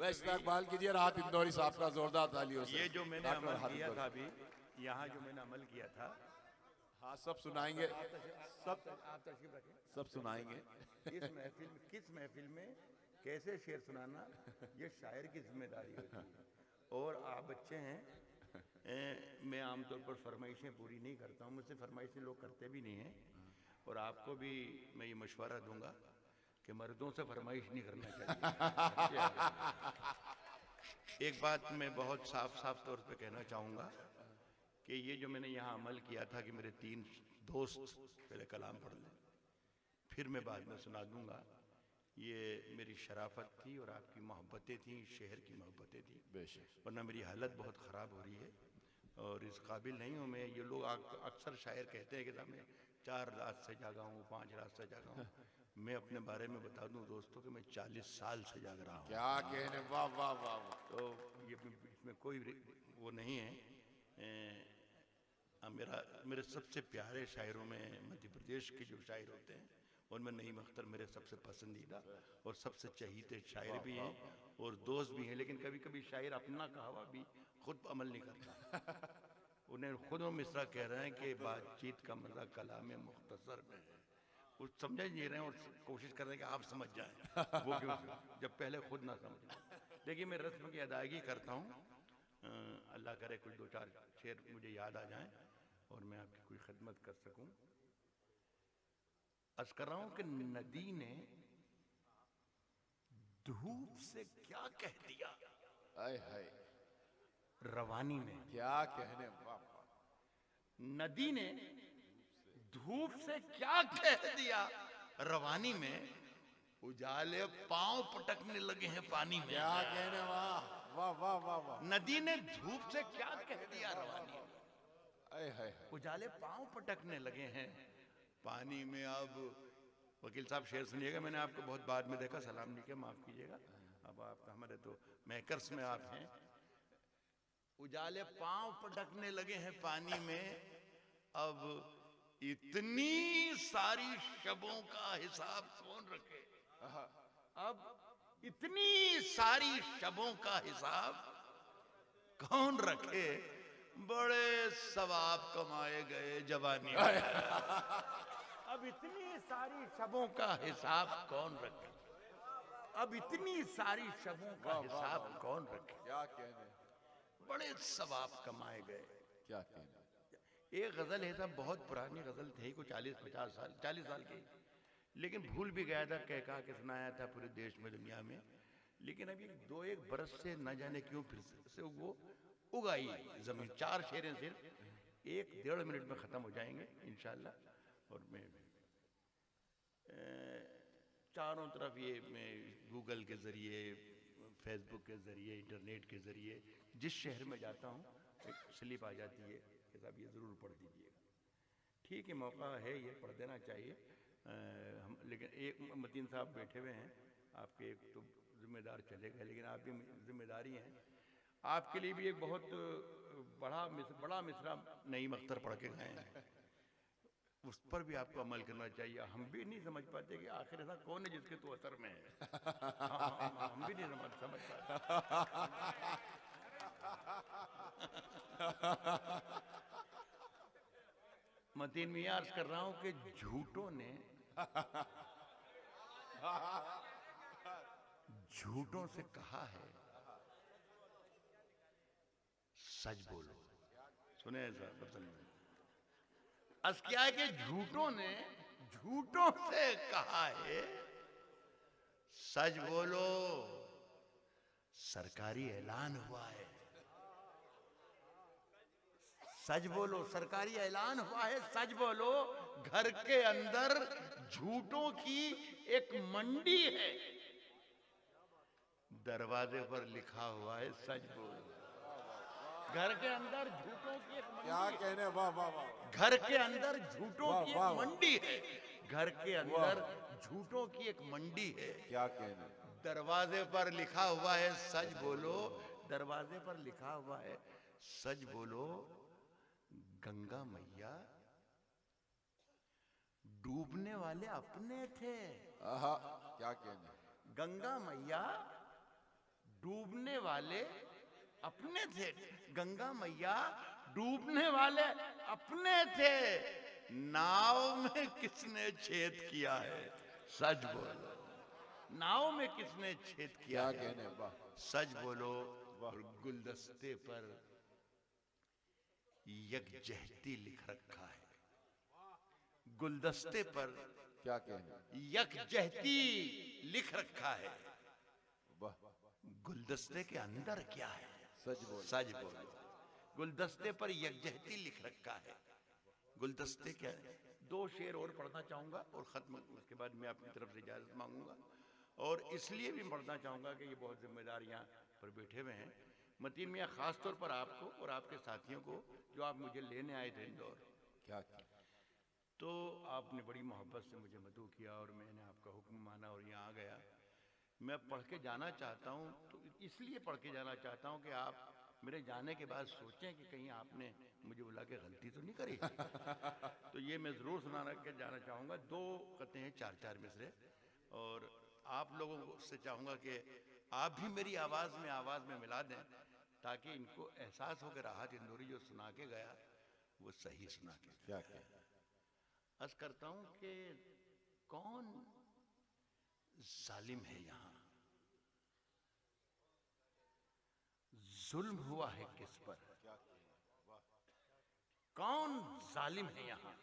इस्तकबाल कीजिए राहत इंदौरी साहब का जोरदार तालियों से। ये जो मैंने अमल किया था अभी, यहाँ जो मैंने अमल किया था, हाँ सब सुनाएंगे, सब आप तशरीफ रखें। सब सुनाएंगे। इस महफिल में, किस महफिल में कैसे शेर सुनाना, ये शायर की जिम्मेदारी होती है। और आप बच्चे हैं, मैं आमतौर पर फरमाइशें पूरी नहीं करता हूँ, मुझसे फरमाइशें लोग करते भी नहीं हैं। और आपको भी मैं ये मशवरा दूंगा कि मर्दों से फरमाइश नहीं करना चाहिए। एक बात मैं बहुत साफ साफ तौर पे कहना चाहूँगा कि ये जो मैंने यहाँ अमल किया था कि मेरे 3 दोस्त पहले कलाम पढ़ लें, फिर मैं बाद में सुना दूंगा, ये मेरी शराफत थी और आपकी मोहब्बतें थी, शहर की मोहब्बतें थी। बेशक। वरना मेरी हालत बहुत ख़राब हो रही है और इस काबिल नहीं हूँ मैं। ये लोग अक्सर शायर कहते हैं कि साहब मैं 4 रात से जागा हूँ, 5 रात से जागा हूँ। मैं अपने बारे में बता दूं दोस्तों कि मैं 40 साल से जाग रहा हूँ। क्या कहने, वाह वाह वाह वाह। तो ये इसमें कोई वो नहीं है। मेरे सबसे प्यारे शायरों में मध्य प्रदेश के जो शायर होते हैं उनमें नईम अख्तर मेरे सबसे पसंदीदा और सबसे चहीते शायर भी हैं और दोस्त भी हैं। लेकिन कभी कभी शायर अपना कहावा भी खुद अमल नहीं करता। उन्हें खुद वो मिसरा कह रहे हैं कि बातचीत का मजा कलाम मुख्तसर में है। वो समझ नहीं रहे हैं और कोशिश कर रहे हैं कि आप समझ जाएं। वो क्यों, जब पहले खुद ना समझ। देखिए मैं रस्म की अदायगी करता हूँ, अल्लाह करे कुछ 2-4 शेर मुझे याद आ जाएं और मैं आपकी कोई खिदमत कर सकूं। अर्ज कर रहा हूं कि नदी ने धूप से क्या कह दिया, आय हाय, रवानी में। क्या कहने, वाह वाह। नदी ने धूप से क्या कह दिया, रवानी में उजाले पांव पटकने लगे हैं पानी में। क्या कहने, वाह वाह वाह वाह वाह। नदी ने धूप से क्या कह दिया, रवानी में आय हाय, उजाले पांव पटकने लगे हैं पानी में। अब वकील साहब शेर सुनिएगा, मैंने आपको बहुत बाद में देखा, सलाम नहीं किया, माफ कीजिएगा। अब आप हमारे तो मैकर्स में आप हैं। उजाले पांव पटकने लगे हैं पानी में, अब इतनी सारी शबों का हिसाब कौन रखे। अब इतनी सारी शबों का हिसाब कौन रखे, बड़े सवाब कमाए गए जवानी में। अब इतनी सारी शबों का हिसाब कौन रखे, अब इतनी सारी शबों का हिसाब कौन रखे, क्या कहने, बड़े सवाब कमाए गए। क्या कहने। एक गजल है साहब, बहुत पुरानी गजल थी, को 40 साल की, लेकिन भूल भी गया था, कह के सुनाया था पूरे देश में दुनिया में। लेकिन अभी 2-1 बरस से न जाने क्यों फिर से वो उगाई जमीन। 4 शेरें सिर्फ 1-1.5 मिनट में खत्म हो जाएंगे इंशाल्लाह। और मैं चारों तरफ ये मैं गूगल के जरिए, फेसबुक के जरिए, इंटरनेट के जरिए जिस शहर में जाता हूँ एक स्लिप आ जाती है कि साहब ये ज़रूर पढ़ दीजिएगा। ठीक है, मौका है, ये पढ़ देना चाहिए। हम लेकिन एक मतीन साहब बैठे हुए हैं, आपके एक तो जिम्मेदार चले गए, लेकिन आप भी जिम्मेदारी हैं। आपके लिए भी एक बहुत बड़ा मिसरा नईम अख्तर पढ़ के गए हैं, उस पर भी आपको अमल करना चाहिए। हम भी नहीं समझ पाते कि आखिर ऐसा कौन है जिसके तो असर में है। हम भी नहीं समझ पाते। मतीन मियां अर्ज कर रहा हूं कि झूठों ने झूठों से कहा है सच बोलो। सुने ऐसा बतन अर्ज किया है कि झूठों ने झूठों से कहा है सच बोलो, सरकारी ऐलान हुआ है। सच बोलो, सरकारी ऐलान हुआ है, सच बोलो। घर के अंदर झूठों की एक मंडी है, दरवाजे पर लिखा हुआ है सच बोलो। घर के अंदर झूठों की एक मंडी, क्या कहने, वाह वाह वाह। घर के अंदर झूठों की वाह, एक वाह। मंडी है, घर के अंदर झूठों की एक मंडी है। क्या कहने, दरवाजे पर लिखा हुआ है सच बोलो, दरवाजे पर लिखा हुआ है सच बोलो। गंगा मैया डूबने वाले अपने थे। आहा, क्या कहने। गंगा मैया डूबने वाले अपने थे। गंगा मैया डूबने वाले अपने थे, नाव में किसने छेद किया है? सच बोलो, नाव में किसने छेद किया क्या है? कहने, वाह सच बोलो। और गुलदस्ते पर यकजहती लिख रखा है, गुलदस्ते पर क्या कहने, यकजहती लिख रखा है। वाह गुलदस्ते के अंदर क्या है? सच बोल, सच बोलो। गुलदस्ते पर यकजहती लिख रखा है। गुलदस्ते क्या है? 2 शेर और पढ़ना चाहूंगा और खत्म, उसके बाद मैं अपनी तरफ से इजाजत मांगूंगा। और इसलिए भी पढ़ना चाहूंगा कि ये बहुत जिम्मेदारियां पर बैठे हुए हैं। मतीन मियाँ, खास तौर पर आपको और आपके साथियों को, जो आप मुझे लेने आए थे इंदौर, क्या तो आपने बड़ी मोहब्बत से मुझे मदऊ किया और मैंने आपका हुक्म माना और यहाँ आ गया। मैं पढ़ के जाना चाहता हूँ, तो इसलिए पढ़ के जाना चाहता हूँ कि आप मेरे जाने के बाद सोचें कि कहीं आपने मुझे बुला के गलती तो नहीं करी। तो ये मैं ज़रूर सुना के जाना चाहूँगा। 2 कहते हैं 4-4 मिसरे, और आप लोगों से चाहूँगा कि आप भी मेरी आवाज़ में मिला दें, ताकि इनको एहसास हो कि राहत इंदौरी जो सुना के गया वो सही सुना के क्या अर्ज करता हूं कि कौन जालिम है यहाँ, जुल्म हुआ है किस पर? कौन जालिम है यहाँ,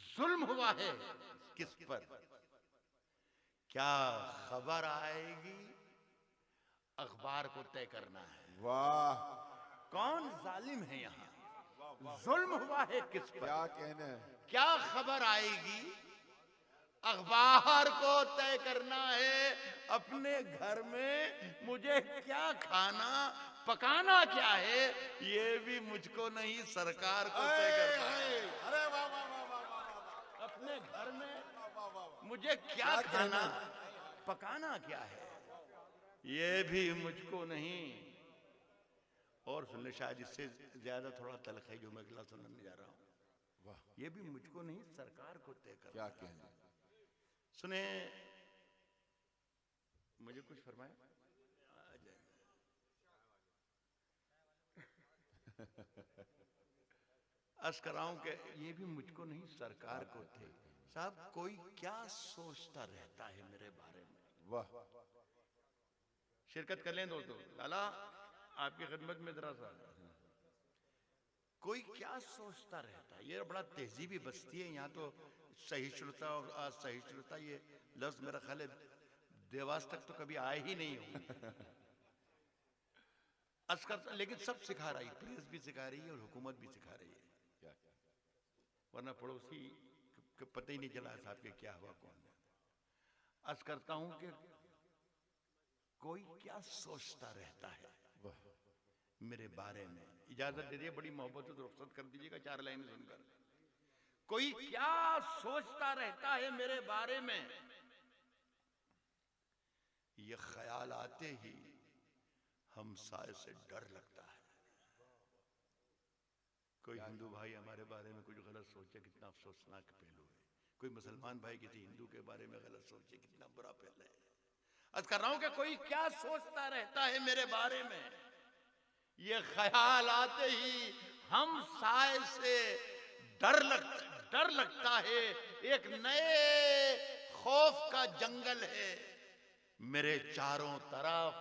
जुल्म हुआ है किस पर? क्या खबर आएगी, अखबार को तय करना है। वाह, कौन जालिम है यहाँ, जुल्म हुआ है किस पर? क्या कहने, क्या खबर आएगी, अखबार को तय करना है। अपने घर में मुझे क्या खाना पकाना क्या है, ये भी मुझको नहीं सरकार को तय करना है। अरे वाह वाह वाह वाह वाह, अपने घर में मुझे क्या खाना पकाना क्या है, ये भी मुझको नहीं। और सुनने, शायद इससे ज्यादा थोड़ा तल्ख है जो मैं अगला सुनाने जा रहा हूँ। वाह, ये भी मुझको नहीं, सरकार को तय करना। क्या कहने, सुने, मुझे कुछ फरमाए। अर्ज कर रहा हूं कि ये भी मुझको नहीं, सरकार को थे। साहब, कोई क्या सोचता रहता है मेरे बारे में? वाह, शिरकत कर लें दोस्तों, लाला आपकी खिदमत में जरा सा। कोई क्या सोचता रहता है, ये बड़ा तहजीबी बस्ती है यहाँ तो। सहिष्णुता और असहिष्णुता, ये लफ्ज मेरा ख्याल है देवास तक तो कभी आए ही नहीं होंगे। असकर, लेकिन सब सिखा रही, प्रेस भी सिखा रही है और हुकूमत भी सिखा रही है। वरना पड़ोसी को पता ही नहीं चला साहब के क्या हुआ, कौन है। अर्ज करता हूं कि कोई क्या सोचता रहता है मेरे बारे में। इजाजत दे दिए, बड़ी मोहब्बत से रुखसत कर दीजिएगा 4 लाइनें सुनकर। कोई क्या सोचता रहता है मेरे बारे में, ये ख्याल आते ही हमसाए से डर लगता है। कोई हिंदू भाई हमारे बारे में कुछ गलत सोचे, कितना अफसोसनाक पहलू है। कोई मुसलमान भाई किसी हिंदू के बारे में गलत सोचे, कितना बुरा पहलू है। अर्ज कर रहा हूं कि कोई क्या सोचता रहता है मेरे बारे में, ये ख्याल आते ही हम साए से डर लगता है। एक नए खौफ का जंगल है मेरे चारों तरफ।